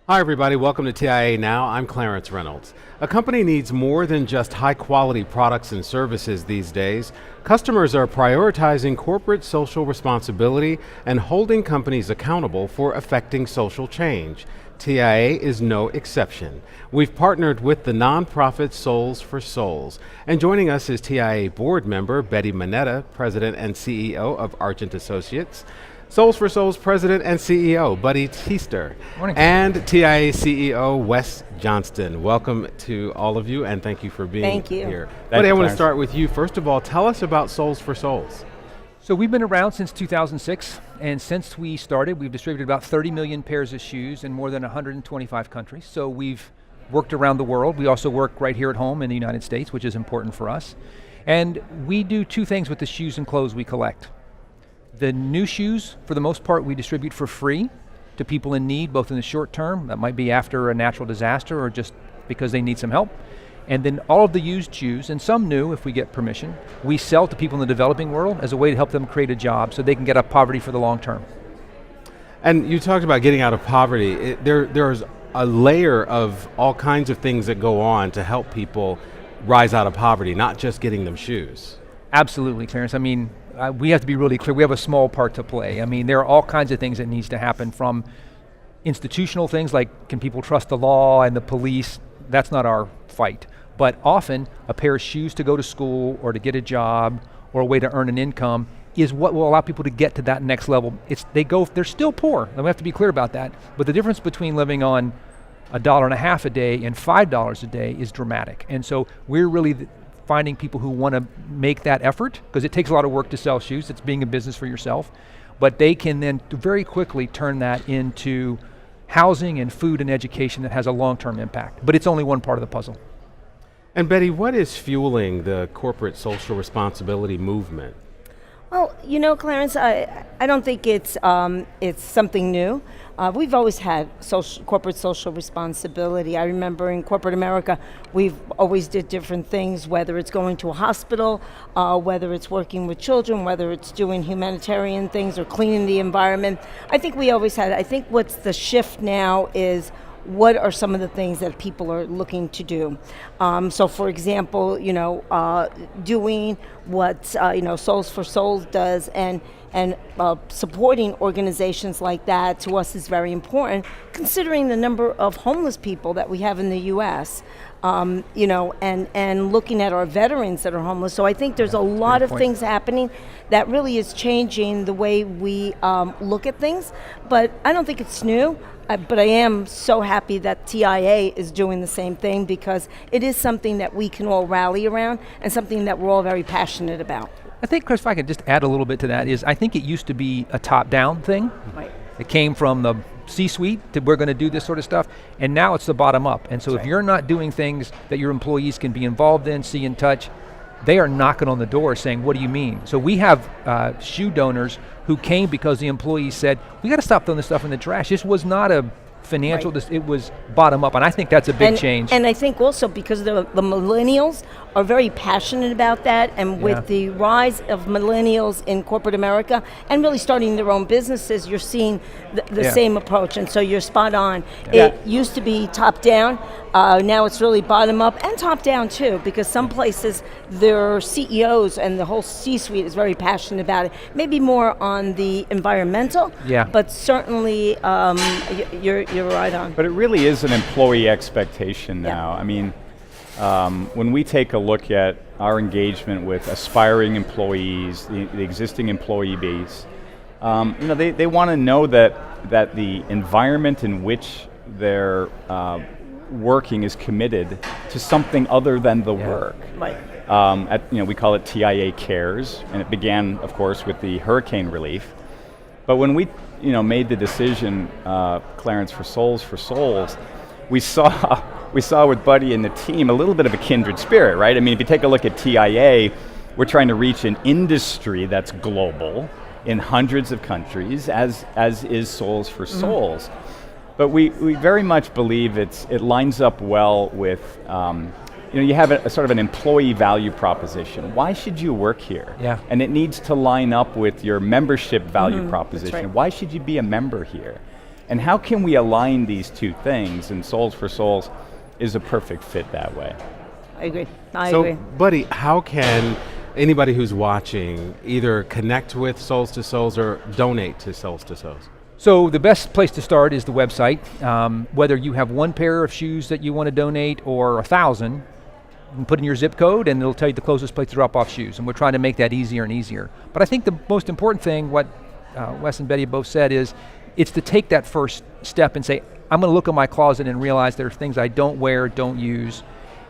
Hi everybody, welcome to TIA Now. I'm Clarence Reynolds. A company needs more than just high quality products and services these days. Customers are prioritizing corporate social responsibility and holding companies accountable for affecting social change. TIA is no exception. We've partnered with the nonprofit Souls for Souls. And joining us is TIA board member Betty Mineta, President and CEO of Argent Associates. Souls for Souls President and CEO, Buddy Teester. Morning. And TIA CEO, Wes Johnston. Welcome to all of you, and thank you for being here. Buddy, I want to start with you. First of all, tell us about Souls for Souls. So we've been around since 2006, and since we started, we've distributed about 30 million pairs of shoes in more than 125 countries. So we've worked around the world. We also work right here at home in the United States, which is important for us. And we do two things with the shoes and clothes we collect. The new shoes, for the most part, we distribute for free to people in need, both in the short term, that might be after a natural disaster or just because they need some help. And then all of the used shoes, and some new if we get permission, we sell to people in the developing world as a way to help them create a job so they can get out of poverty for the long term. And you talked about getting out of poverty. There's a layer of all kinds of things that go on to help people rise out of poverty, not just getting them shoes. Absolutely, Clarence. I mean, we have to be really clear, we have a small part to play. I mean, there are all kinds of things that needs to happen, from institutional things like can people trust the law and the police. That's not our fight. But often a pair of shoes to go to school or to get a job or a way to earn an income is what will allow people to get to that next level. They're still poor, and we have to be clear about that. But the difference between living on $1.50 a day and $5 a day is dramatic. And so we're really finding people who want to make that effort, because it takes a lot of work to sell shoes. It's being a business for yourself. But they can then very quickly turn that into housing and food and education that has a long-term impact. But it's only one part of the puzzle. And Betty, what is fueling the corporate social responsibility movement? Well, you know, Clarence, I don't think it's something new. We've always had corporate social responsibility. I remember in corporate America, we've always did different things, whether it's going to a hospital, whether it's working with children, whether it's doing humanitarian things or cleaning the environment. I think we always had. I think what's the shift now is, what are some of the things that people are looking to do? So, for example, doing what Souls for Souls does, and supporting organizations like that to us is very important, considering the number of homeless people that we have in the U.S. And looking at our veterans that are homeless. So I think there's a lot of things happening that really is changing the way we look at things. But I don't think it's new. But I am so happy that TIA is doing the same thing, because it is something that we can all rally around and something that we're all very passionate about. I think, Chris, if I could just add a little bit to that, is I think it used to be a top-down thing. Right. It came from the C-suite to, we're going to do this sort of stuff, and now it's the bottom up. And so if you're not doing things that your employees can be involved in, see and touch, they are knocking on the door saying, what do you mean? So we have shoe donors who came because the employees said, we got to stop throwing this stuff in the trash. This was not a financial, it was bottom up, and I think that's a big change. And I think also because the millennials are very passionate about that, and with the rise of millennials in corporate America and really starting their own businesses, you're seeing the same approach, and so you're spot on. It used to be top down, now it's really bottom up and top down too, because some places their CEOs and the whole C-suite is very passionate about it. Maybe more on the environmental, but certainly you're right on. But it really is an employee expectation now. I mean, when we take a look at our engagement with aspiring employees, the existing employee base, they want to know that the environment in which they're working is committed to something other than the work. Right. We call it TIA Cares, and it began, of course, with the hurricane relief. But when we made the decision, Clarence, for Souls, we saw with Buddy and the team a little bit of a kindred spirit, right? I mean, if you take a look at TIA, we're trying to reach an industry that's global in hundreds of countries, as is Souls for Souls. But we very much believe it lines up well with, you have a sort of an employee value proposition. Why should you work here? Yeah. And it needs to line up with your membership value proposition. That's right. Why should you be a member here? And how can we align these two things? And Souls for Souls is a perfect fit that way. I agree. I So, agree. Buddy, how can anybody who's watching either connect with Souls to Souls or donate to Souls to Souls? So the best place to start is the website. Whether you have one pair of shoes that you want to donate or 1,000, you can put in your zip code and it'll tell you the closest place to drop off shoes. And we're trying to make that easier and easier. But I think the most important thing, what Wes and Betty both said, is it's to take that first step and say, I'm going to look at my closet and realize there's things I don't wear, don't use,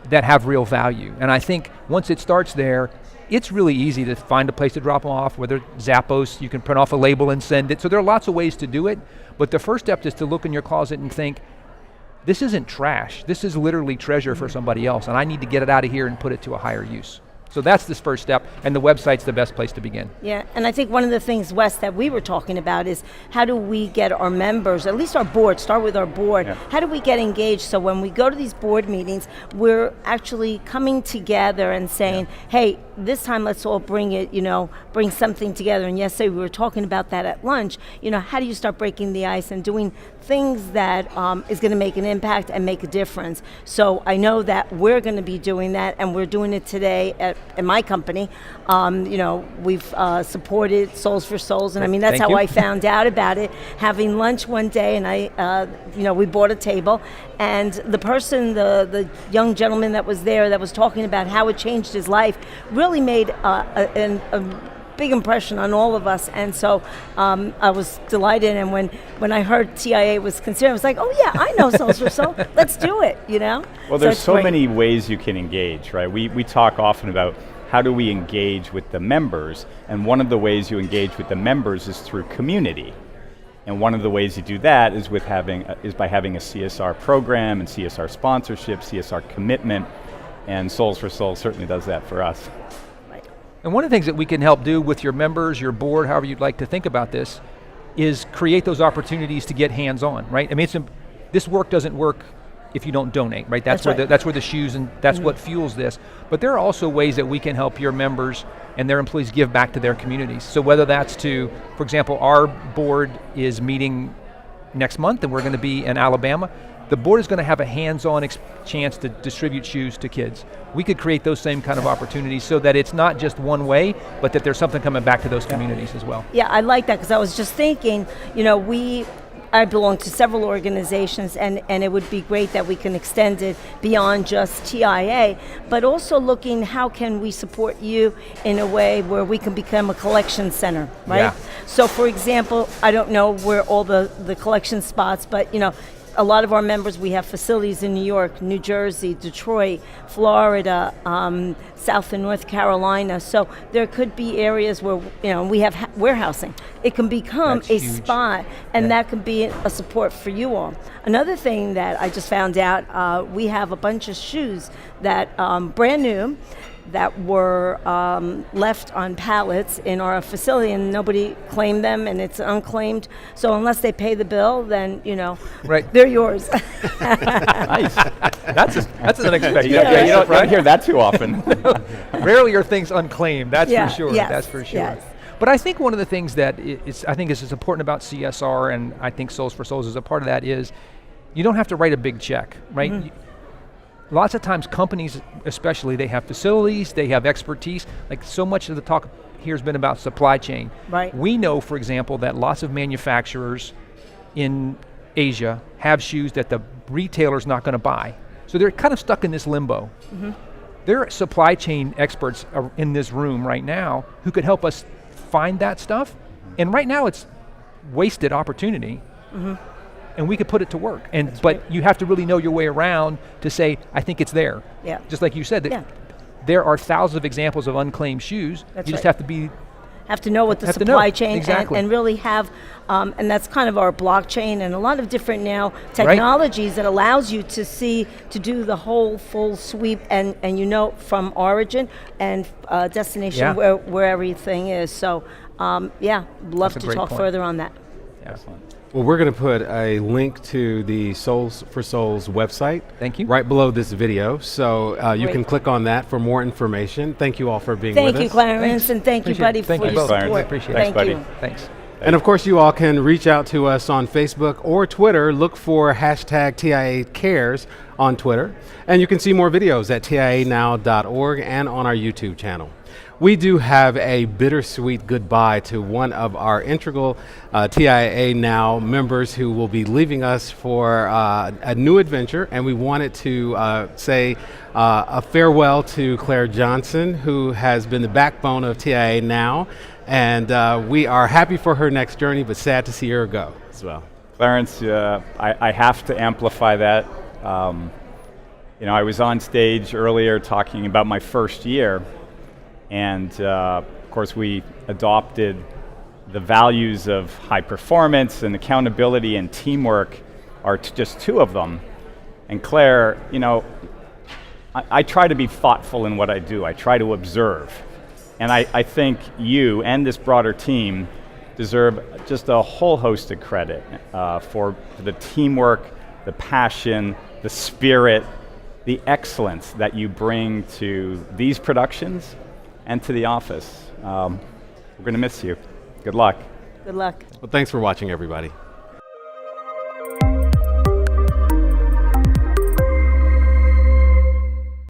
that have real value. And I think once it starts there, it's really easy to find a place to drop them off, whether Zappos, you can print off a label and send it. So there are lots of ways to do it, but the first step is to look in your closet and think, this isn't trash, this is literally treasure for somebody else, and I need to get it out of here and put it to a higher use. So that's this first step, and the website's the best place to begin. Yeah, and I think one of the things, Wes, that we were talking about is how do we get our members, at least our board, start with our board, how do we get engaged so when we go to these board meetings, we're actually coming together and saying, hey, this time let's all bring it, bring something together. And yesterday we were talking about that at lunch, how do you start breaking the ice and doing things that is going to make an impact and make a difference. So I know that we're going to be doing that, and we're doing it today in my company. We've supported Souls for Souls, and I mean that's Thank how you. I found out about it. Having lunch one day, and we bought a table, and the person, the young gentleman that was there, that was talking about how it changed his life, really made a big impression on all of us, and so I was delighted. And when I heard TIA was considered, I was like, oh yeah, I know Souls for Souls. Let's do it. Well, there's it's so great. many ways you can engage, right? We talk often about how do we engage with the members, and one of the ways you engage with the members is through community. And one of the ways you do that is by having a CSR program and CSR sponsorship, CSR commitment, and Souls for Souls certainly does that for us. And one of the things that we can help do with your members, your board, however you'd like to think about this, is create those opportunities to get hands-on, right? I mean, this work doesn't work if you don't donate, right? That's right. That's where the shoes, and that's what fuels this. But there are also ways that we can help your members and their employees give back to their communities. So whether that's to, for example, our board is meeting next month, and we're going to be in Alabama. The board is going to have a hands-on chance to distribute shoes to kids. We could create those same kind of opportunities so that it's not just one way, but that there's something coming back to those communities as well. Yeah, I like that, because I was just thinking, I belong to several organizations, and it would be great that we can extend it beyond just TIA, but also looking how can we support you in a way where we can become a collection center, right? Yeah. So for example, I don't know where all the collection spots, but a lot of our members, we have facilities in New York, New Jersey, Detroit, Florida, South and North Carolina. So there could be areas where we have warehousing. It can become That's a huge. spot, and that can be a support for you all. Another thing that I just found out, we have a bunch of shoes that brand new, that were left on pallets in our facility, and nobody claimed them, and it's unclaimed. So unless they pay the bill, then Right. they're yours. Nice. That's unexpected. Yeah. You don't hear that too often. Rarely are things unclaimed, that's Yeah, for sure, yes, that's for sure. yes. But I think one of the things that I think is important about CSR, and I think Souls for Souls is a part of that, is you don't have to write a big check, right? Mm-hmm. Lots of times companies, especially, they have facilities, they have expertise. Like so much of the talk here has been about supply chain. Right. We know, for example, that lots of manufacturers in Asia have shoes that the retailer's not going to buy. So they're kind of stuck in this limbo. Mm-hmm. There are supply chain experts in this room right now who could help us find that stuff. And right now it's wasted opportunity. Mm-hmm. And we could put it to work. But you have to really know your way around to say, I think it's there. Yeah. Just like you said, Yeah. there are thousands of examples of unclaimed shoes. That's you just right. have to know what the Have to know, supply chain exactly. and really have, and that's kind of our blockchain and a lot of different now technologies that allows you to do the whole full sweep and from origin and destination where everything is. So love That's a to great talk point. further on that. Excellent. Well, we're going to put a link to the Souls for Souls website. Thank you. Right below this video, so you Great. can click on that for more information. Thank you all for being with us. Thank you, Clarence, and thank you, Appreciate it. buddy, Thank for you your both. Clarence. support. Appreciate it. Thanks, Thank buddy. you. Thanks. And of course, you all can reach out to us on Facebook or Twitter. Look for hashtag TIA Cares on Twitter. And you can see more videos at TIAnow.org and on our YouTube channel. We do have a bittersweet goodbye to one of our integral TIA Now members who will be leaving us for a new adventure, and we wanted to say a farewell to Claire Johnson, who has been the backbone of TIA Now, and we are happy for her next journey, but sad to see her go as well. Clarence, I have to amplify that. I was on stage earlier talking about my first year, and of course we adopted the values of high performance and accountability and teamwork are just two of them. And Claire, I try to be thoughtful in what I do. I try to observe. And I think you and this broader team deserve just a whole host of credit for the teamwork, the passion, the spirit, the excellence that you bring to these productions and to the office. We're going to miss you. Good luck. Good luck. Well, thanks for watching, everybody.